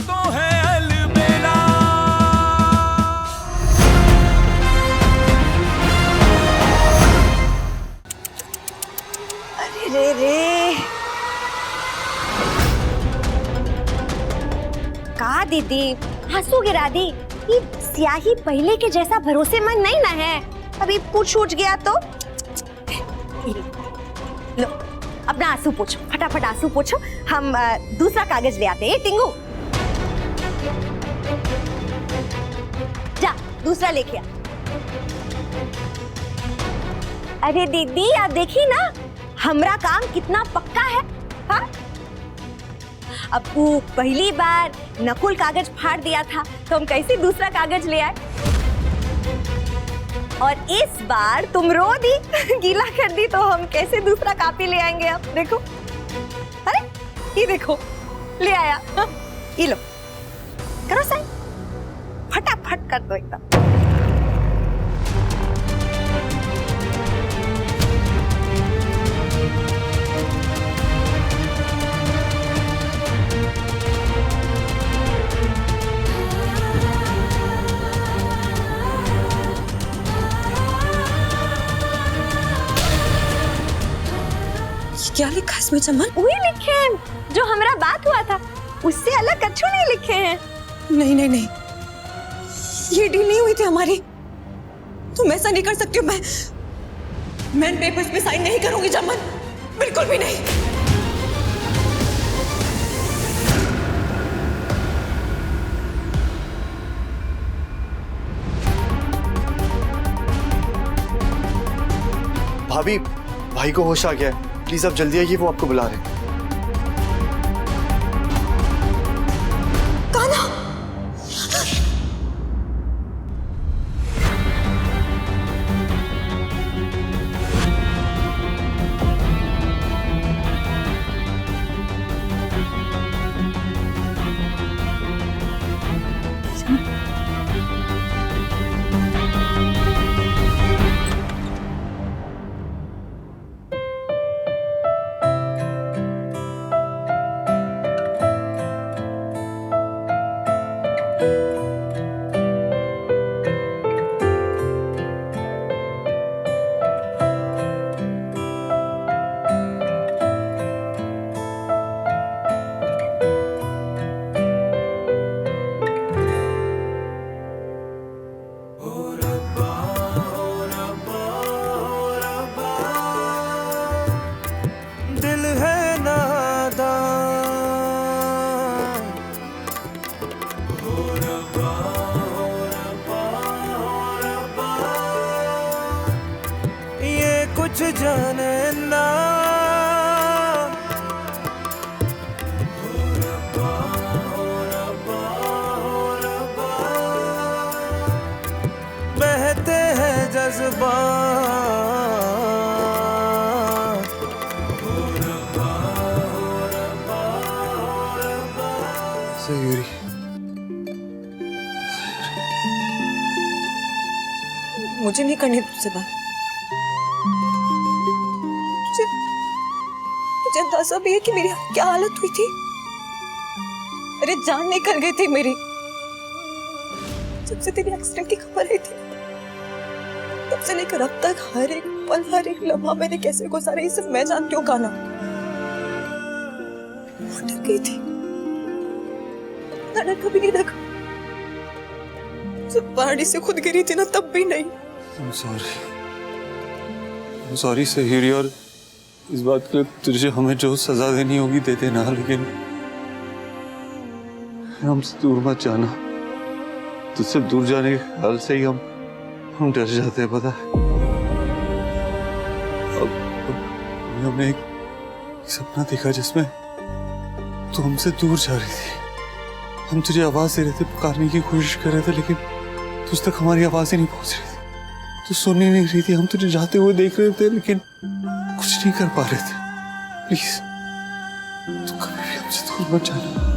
तो है अलबेला। अरे रे रे, का दीदी आंसू गिरा दी। ये स्याही पहले के जैसा भरोसेमंद नहीं ना है। अभी पूछ छूट गया तो लो अपना आंसू पोछो, फटाफट आंसू पोछो। हम दूसरा कागज ले आते हैं। टिंगू जा दूसरा लेके आ। अरे दीदी आप देखिए ना, हमरा काम कितना पक्का है। हाँ अब वो पहली बार नकुल कागज फाड़ दिया था तो हम कैसे दूसरा कागज ले आए, और इस बार तुम रो दी गीला कर दी तो हम कैसे दूसरा कॉपी ले आएंगे। अब देखो, अरे ये देखो ले आया। ये लो करो साइन, फटाफट कर दो एकदम। क्या लिखा है इसमें चमन? वही लिखे हैं जो हमारा बात हुआ था, उससे अलग कछु नहीं लिखे हैं। नहीं नहीं नहीं, ये डील नहीं हुई थी हमारी। तुम ऐसा नहीं कर सकती हो। मैं पेपर्स पे साइन नहीं करूंगी चमन, बिल्कुल भी नहीं। भाभी, भाई को होश आ गया है, प्लीज आप जल्दी आइए, वो आपको बुला रहे हैं। कान्हा, दिल है नादान, हो रब्बा, हो रब्बा, हो रब्बा, ये कुछ जाने ना। हो रब्बा, हो रब्बा, हो रब्बा, बहते हैं जज्बात। यूरी, मुझे नहीं करनी तुझसे बात। तुझे अंदाजा भी है कि मेरी क्या हालत हुई थी। अरे जान निकल गई थी मेरी जब से तेरी एक्सीडेंट की खबर आई थी। तब से लेकर अब तक हर एक पल, हर एक लम्हा मैंने कैसे गुजारा, ये सिर्फ मैं जानती हूँ। कान्हा डर गई थी, डर कभी नहीं रखा। जब पहाड़ी से खुद गिरी थी ना, तब भी नहीं। I'm sorry सहीरी, और इस बात के लिए तुझे हमें जो सजा देनी होगी दे देना, लेकिन हमसे दूर मत जाना। तुझसे दूर जाने के ख्याल से ही हम डर जाते हैं, पता है। अब हमने एक सपना देखा जिसमें तू हमसे दूर जा रही थी। हम तुझे आवाज दे रहे थे, पुकारने की कोशिश कर रहे थे, लेकिन तुझ तक हमारी आवाज ही नहीं पहुंच रही थी। तू सुन ही नहीं रही थी। हम तुझे जाते हुए देख रहे थे, लेकिन कुछ नहीं कर पा रहे थे। प्लीज तू कभी भी हमसे दूर मत जाना।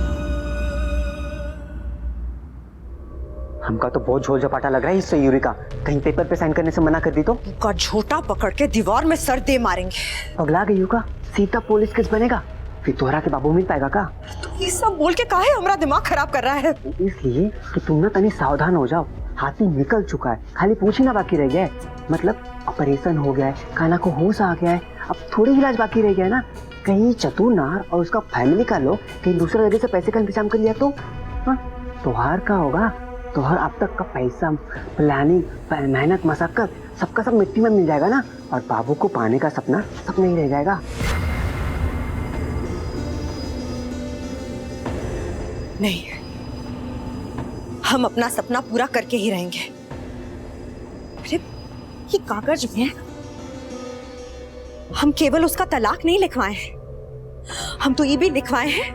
हमका तो बहुत झोल झपाटा लग रहा है इससे यूरी का। कहीं पेपर पे साइन करने से मना कर दी तो का झोटा पकड़ के दीवार में सर दे मारेंगे। पगला गई का सीधा पुलिस केस बनेगा। फिर तोहरा के बाबू मिल पाएगा का? तू ये सब बोल के काहे हमारा दिमाग खराब कर रहा है? इसलिए कि तुम ना तनी सावधान हो जाओ। हाथी निकल चुका है, खाली पूछ ही ना बाकी रह गया है। मतलब ऑपरेशन हो गया है, कान्हा को होश आ गया है, अब थोड़ी इलाज बाकी रह गया है ना। कहीं चतुर नार और उसका फैमिली का लोग कहीं दूसरे जगह से पैसे का इंतजाम कर लिया तो तोहार का होगा? तोहार अब तक का पैसा, प्लानिंग, मेहनत, मशक्कत सबका सब मिट्टी में मिल जाएगा ना, और बाबू को पाने का सपना सपना ही रह जाएगा। नहीं, हम अपना सपना पूरा करके ही रहेंगे। अरे ये कागज में हम केवल उसका तलाक नहीं लिखवाए हैं, हम तो ये भी लिखवाए हैं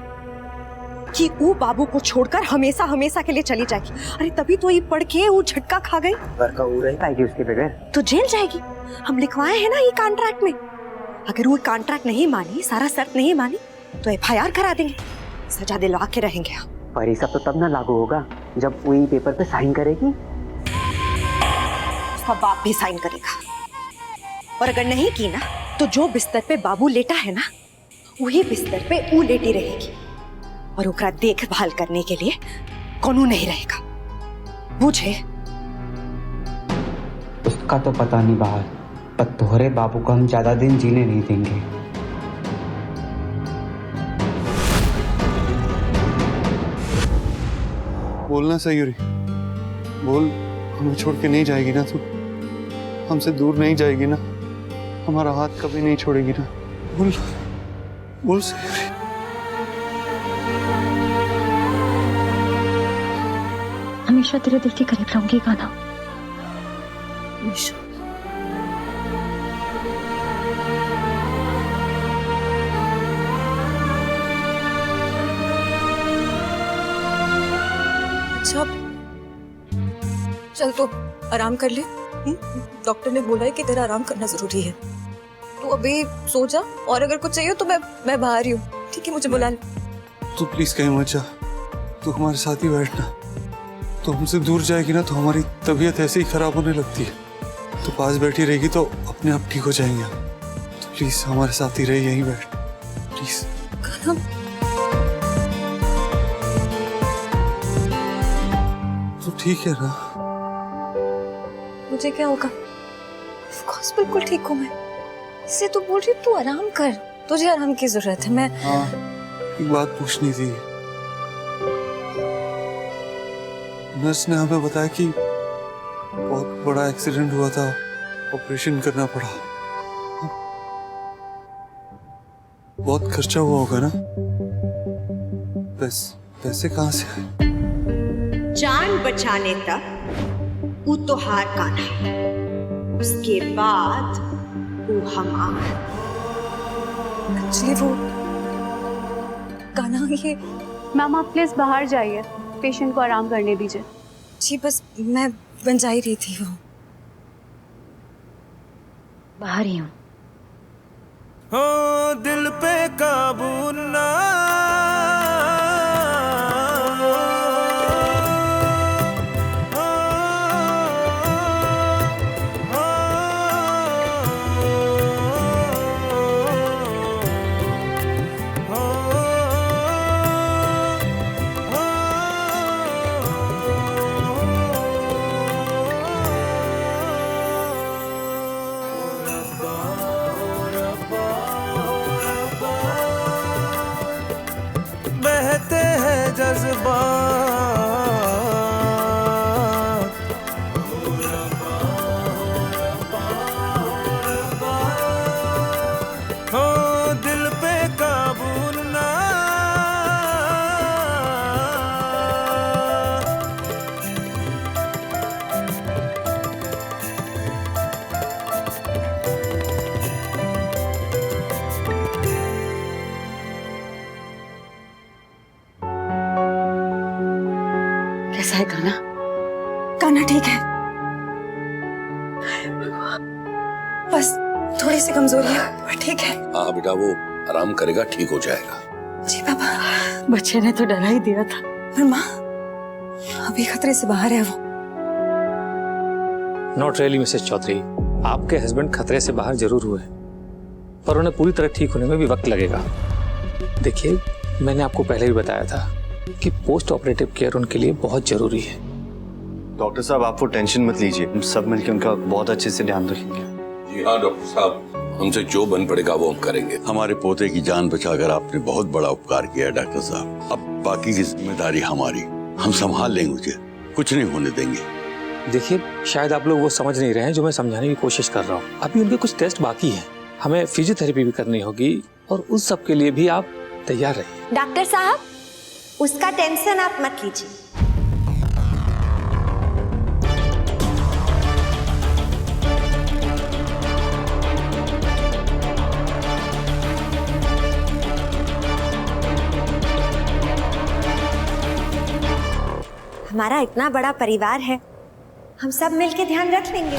कि वो बाबू को छोड़कर हमेशा हमेशा के लिए चली जाएगी। अरे तभी तो ये पढ़ के वो झटका खा गई। घर का वो रह पाएगी उसके बगैर तो जेल जाएगी। हम लिखवाए हैं ना ये कॉन्ट्रैक्ट में, अगर वो कॉन्ट्रैक्ट नहीं मानी, सारा शर्त नहीं मानी, तो FIR करा देंगे, सजा दिलवा के रहेंगे हम। पर ये सब तो तब ना लागू होगा जब वही पेपर पे साइन करेगी। उसका बाप भी साइन करेगा, और अगर नहीं की ना तो जो बिस्तर पे बाबू लेटा है ना, वही बिस्तर पे वो लेटी रहेगी, और ओकरा देखभाल करने के लिए कोनो नहीं रहेगा, बुझे? उसका तो पता नहीं बाहर, पर तोहरे बाबू को हम ज्यादा दिन जीने नहीं देंगे। बोलना सयूरी, बोल, हमें छोड़ के नहीं जाएगी ना तू? हमसे दूर नहीं जाएगी ना? हमारा हाथ कभी नहीं छोड़ेगी ना? बोल बोल सयूरी। हमेशा तेरे दिल के करीब रहूंगी कान्हा। अच्छा चल तो आराम कर ले। डॉक्टर ने बोला है कि तेरा आराम करना जरूरी है, तो अभी सो जा, और अगर कुछ चाहिए तो मैं बाहर ही हूँ, ठीक है? मुझे बुला ले। तू प्लीज कहीं मत जा, तू हमारे साथ ही बैठना। तो हमसे दूर जाएगी ना तो हमारी तबीयत ऐसे ही खराब होने लगती है, तो पास बैठी रहेगी तो अपने आप ठीक हो जाएंगे। तो प्लीज हमारे साथ ही रही, यहीं बैठ प्लीज। तो ठीक है ना? मुझे क्या होगा? Of course, बिल्कुल ठीक हूँ मैं। इससे तो बोल रही तू आराम कर, तुझे आराम की जरूरत है। मैं हाँ, एक बात पूछनी थी। नर्स ने हमें बताया कि बहुत बड़ा एक्सीडेंट हुआ था, ऑपरेशन करना पड़ा। बहुत खर्चा हुआ होगा ना? पैसे कहाँ से आए? जान बचाने तक वो तो हार कान्हा, उसके बाद वो हमारा। एक्चुअली वो कान्हा, ये मैम आप प्लीज बाहर जाइए, पेशेंट को आराम करने दीजिए। जी बस मैं बन जा ही रही थी। वो बाहर ही हूँ। हो दिल पे काबू ना, बहते हैं जज्बात, हो दिल पे काबू ना। कैसा है कान्हा? कान्हा ठीक है, बस थोड़ी सी कमजोरी है, पर ठीक है। हाँ बेटा, वो आराम करेगा, ठीक हो जाएगा। जी पापा, बच्चे ने तो डरा ही दिया था, पर माँ अभी खतरे से बाहर है वो। नॉट रियली मिसेस चौधरी, आपके हस्बैंड खतरे से बाहर जरूर हुए, पर उन्हें पूरी तरह ठीक होने में भी वक्त लगेगा। देखिए, मैंने आपको पहले भी बताया था कि पोस्ट ऑपरेटिव केयर उनके लिए बहुत जरूरी है। डॉक्टर साहब आप वो टेंशन मत लीजिए, हम सब मिलकर उनका बहुत अच्छे से ध्यान रखेंगे। जी हाँ डॉक्टर साहब, हमसे जो बन पड़ेगा वो हम करेंगे। हमारे पोते की जान बचाकर आपने बहुत बड़ा उपकार किया है डॉक्टर साहब। अब बाकी की जिम्मेदारी हमारी, हम संभाल लेंगे उसे, कुछ नहीं होने देंगे। देखिए, शायद आप लोग वो समझ नहीं रहे हैं जो मैं समझाने की कोशिश कर रहा हूँ। अभी उनके कुछ टेस्ट बाकी हैं, हमें फिजियोथेरेपी भी करनी होगी और उस सब के लिए भी आप तैयार रहिए। डॉक्टर साहब, उसका टेंशन आप मत लीजिए। हमारा इतना बड़ा परिवार है, हम सब मिलके ध्यान रख लेंगे।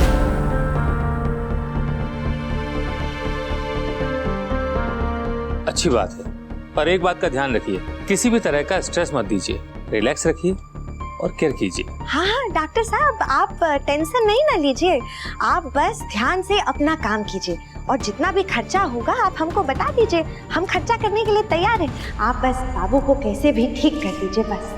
अच्छी बात है, पर एक बात का ध्यान रखिए, किसी भी तरह का स्ट्रेस मत दीजिए, रिलैक्स रखिए और केयर कीजिए। हाँ हाँ डॉक्टर साहब, आप टेंशन नहीं ना लीजिए, आप बस ध्यान से अपना काम कीजिए और जितना भी खर्चा होगा आप हमको बता दीजिए, हम खर्चा करने के लिए तैयार हैं। आप बस बाबू को कैसे भी ठीक कर दीजिए बस।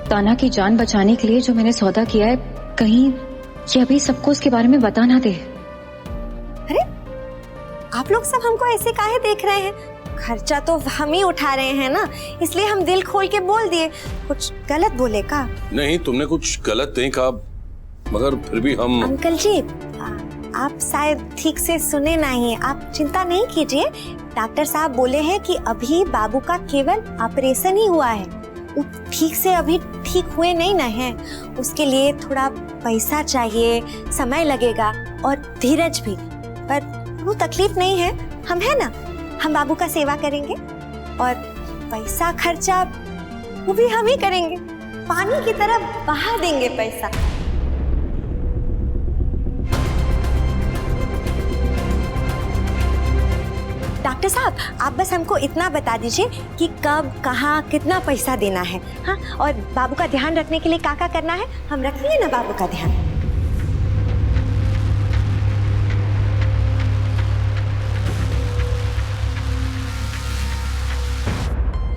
ताना की जान बचाने के लिए जो मैंने सौदा किया है, कहीं ये अभी सबको उसके बारे में बता ना दे। अरे आप लोग सब हमको ऐसे काहे देख रहे हैं? खर्चा तो हम ही उठा रहे हैं ना, इसलिए हम दिल खोल के बोल दिए। कुछ गलत बोले का? नहीं, तुमने कुछ गलत नहीं कहा, मगर फिर भी हम। अंकल जी, आप शायद ठीक से सुने नहीं, आप चिंता नहीं कीजिए। डॉक्टर साहब बोले हैं कि अभी बाबू का केवल ऑपरेशन ही हुआ है, ठीक से अभी ठीक हुए नहीं ना है, उसके लिए थोड़ा पैसा चाहिए, समय लगेगा और धीरज भी। पर वो तकलीफ नहीं है, हम है ना, हम बाबू का सेवा करेंगे और पैसा खर्चा वो भी हम ही करेंगे, पानी की तरह बहा देंगे पैसा। डॉक्टर साहब, आप बस हमको इतना बता दीजिए कि कब, कहाँ, कितना पैसा देना है, हाँ, और बाबू का ध्यान रखने के लिए क्या करना है, हम रख लिए ना बाबू का ध्यान।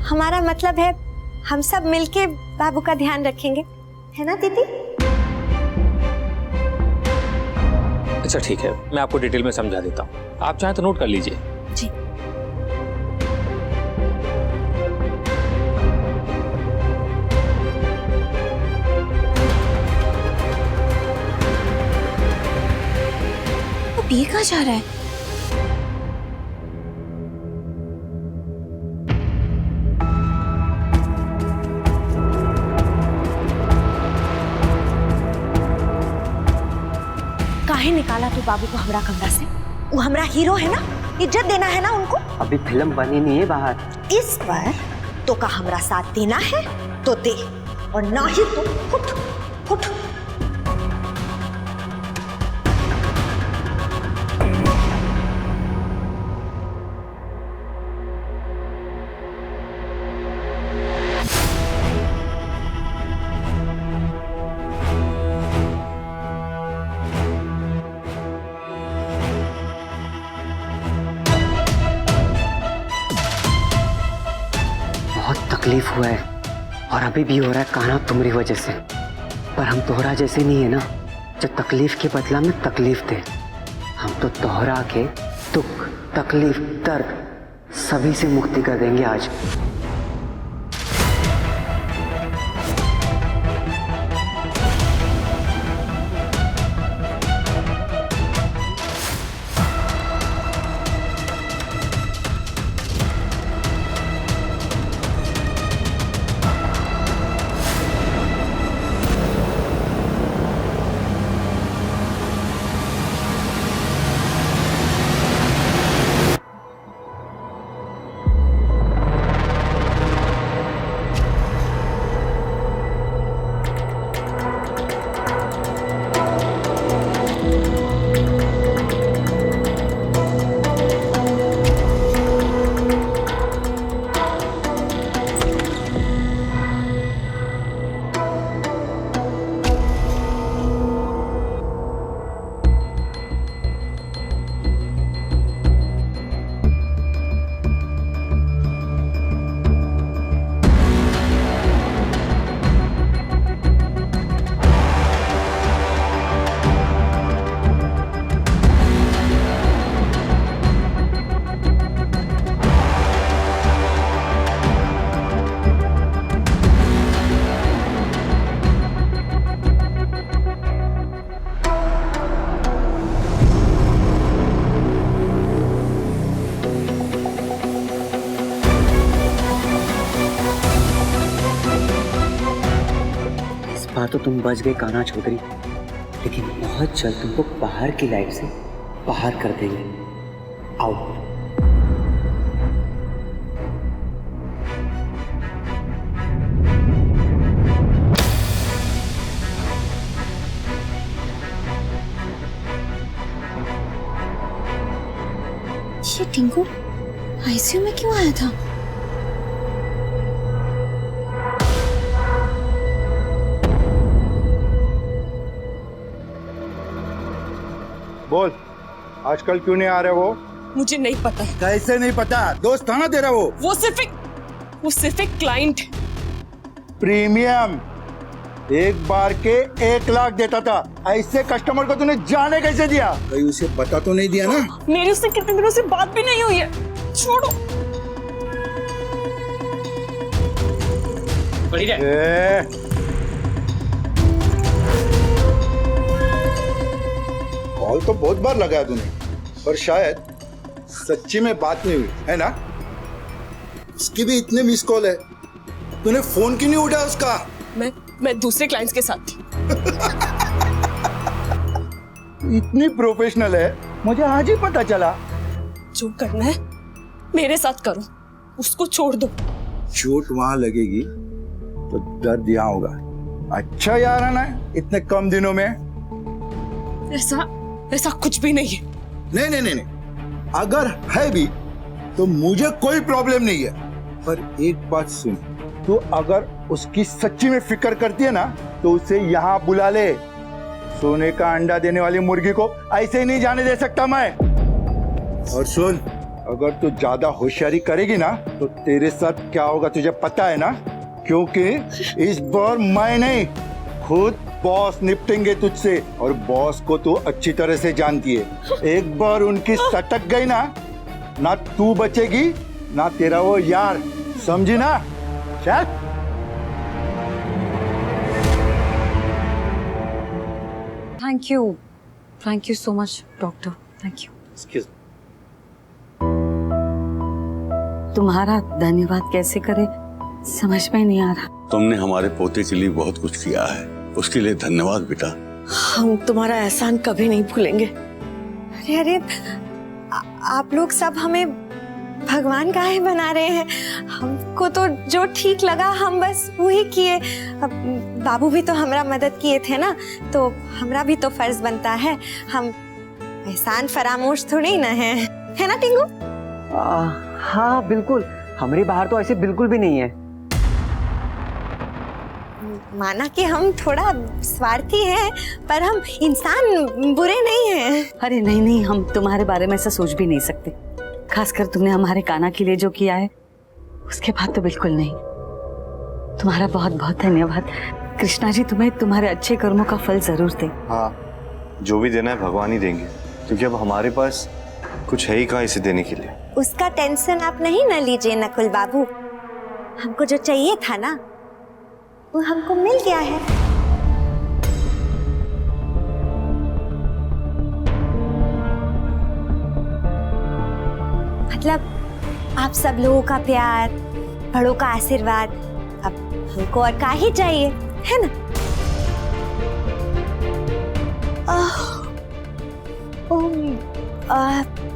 हमारा मतलब है हम सब मिलके बाबू का ध्यान रखेंगे, है ना दीदी? अच्छा ठीक है, मैं आपको डिटेल में समझा देता हूँ, आप चाहें तो नोट कर लीजिए। जी। वो ये कहाँ जा रहा है? काहे निकाला तू बाबू को हमरा कमरा से? वो हमरा हीरो है ना, इज्जत देना है ना उनको। अभी फिल्म बनी नहीं है बाहर। इस पर तो का हमरा साथ देना है तो दे, और ना ही तो फुट फुट। तकलीफ हुआ है और अभी भी हो रहा है कान्हा तुम्हारी वजह से, पर हम तोहरा जैसे नहीं है ना, जो तकलीफ के बदला में तकलीफ दे। हम तो तोहरा के दुख, तकलीफ, दर्द सभी से मुक्ति कर देंगे आज। तो तुम बच गए कान्हा चौधरी, लेकिन बहुत जल्द तुमको बाहर की लाइफ से बाहर कर देंगे। आओ। ये टिंकू आईसीयू में क्यों आया था? बोल, आजकल क्यों नहीं आ रहे वो? मुझे नहीं पता। कैसे नहीं पता? दोस्त था ना तेरा वो सिर्फ एक क्लाइंट। प्रीमियम एक बार के 1 लाख देता था। ऐसे कस्टमर को तूने जाने कैसे दिया? भाई उसे बता तो नहीं दिया ना? मेरी उससे कितने दिनों से बात भी नहीं हुई है। छोड़ो। कॉल तो बहुत बार लगाया तूने, पर शायद सच्ची में बात नहीं हुई है ना? उसकी भी इतने मिस कॉल है, तूने फोन क्यों नहीं उठाया उसका? मैं दूसरे क्लाइंट्स के साथ थी। इतनी प्रोफेशनल है, मुझे आज ही पता चला। जो करना है मेरे साथ करो, उसको छोड़ दो। चोट वहां लगेगी तो दर्द यहाँ होगा। अच्छा यार है ना, इतने कम दिनों में। ऐसा कुछ भी नहीं है। नहीं, अगर है भी तो मुझे कोई प्रॉब्लम नहीं है। पर एक बात सुन, तो अगर उसकी सच्ची में फिक्र करती है ना, तो उसे यहाँ बुला ले। सोने का अंडा देने वाली मुर्गी को ऐसे ही नहीं जाने दे सकता मैं। और सुन, अगर तू ज्यादा होशियारी करेगी ना, तो तेरे साथ क्या होगा तुझे पता है ना? क्योंकि इस बार मैं नहीं, खुद बॉस निपटेंगे तुझसे। और बॉस को तू अच्छी तरह से जानती है। एक बार उनकी सटक गई ना तू बचेगी ना तेरा वो यार, समझी ना? चल। Thank you so much doctor, thank you. तुम्हारा धन्यवाद कैसे करे समझ में नहीं आ रहा। तुमने हमारे पोते के लिए बहुत कुछ किया है, उसके लिए धन्यवाद बेटा। हम तुम्हारा एहसान कभी नहीं भूलेंगे। अरे आप लोग सब हमें भगवान काहे बना रहे हैं? हमको तो जो ठीक लगा हम बस वही किए। अब बाबू भी तो हमारा मदद किए थे ना, तो हमारा भी तो फर्ज बनता है। हम एहसान फरामोश थोड़ी ना है ना टिंगू? हाँ बिल्कुल, हमारे बाहर तो ऐसे बिल्कुल भी नहीं है। माना कि हम थोड़ा स्वार्थी हैं, पर हम इंसान बुरे नहीं हैं। अरे नहीं, हम तुम्हारे बारे में ऐसा सोच भी नहीं सकते। खासकर तुमने हमारे कान्हा के लिए जो किया है, उसके बाद तो बिल्कुल नहीं। तुम्हारा बहुत बहुत धन्यवाद। कृष्णा जी तुम्हें तुम्हारे अच्छे कर्मों का फल जरूर दे। हाँ, जो भी देना है भगवान ही देंगे, क्योंकि अब हमारे पास कुछ है ही कहाँ इसे देने के लिए। उसका टेंशन आप नहीं ना लीजिए नकुल बाबू। हमको जो चाहिए था ना, वो हमको मिल गया है। मतलब आप सब लोगों का प्यार, बड़ों का आशीर्वाद, अब हमको और क्या ही चाहिए, है ना?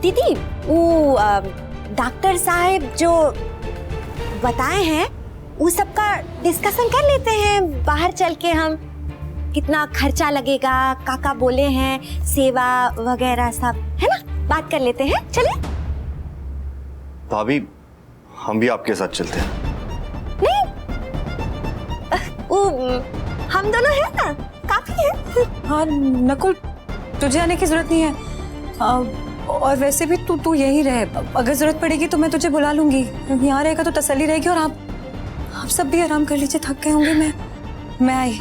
दीदी, वो डॉक्टर साहब जो बताए हैं, वो सबका डिस्कशन कर लेते हैं बाहर चल के। हम कितना खर्चा लगेगा, काका बोले हैं, सेवा वगैरह सब, है ना? बात कर लेते हैं, चले? भाभी, हम भी आपके साथ चलते हैं। नहीं, वो हम दोनों हैं ना, काफी है। हाँ नकुल, तुझे आने की जरूरत नहीं है। और वैसे भी तू यही रहे, अगर जरूरत पड़ेगी तो मैं तुझे बुला लूंगी। यहाँ रहेगा तो तसल्ली रहेगी। और आप सब भी आराम कर लीजिए, थक गए होंगे। मैं आई।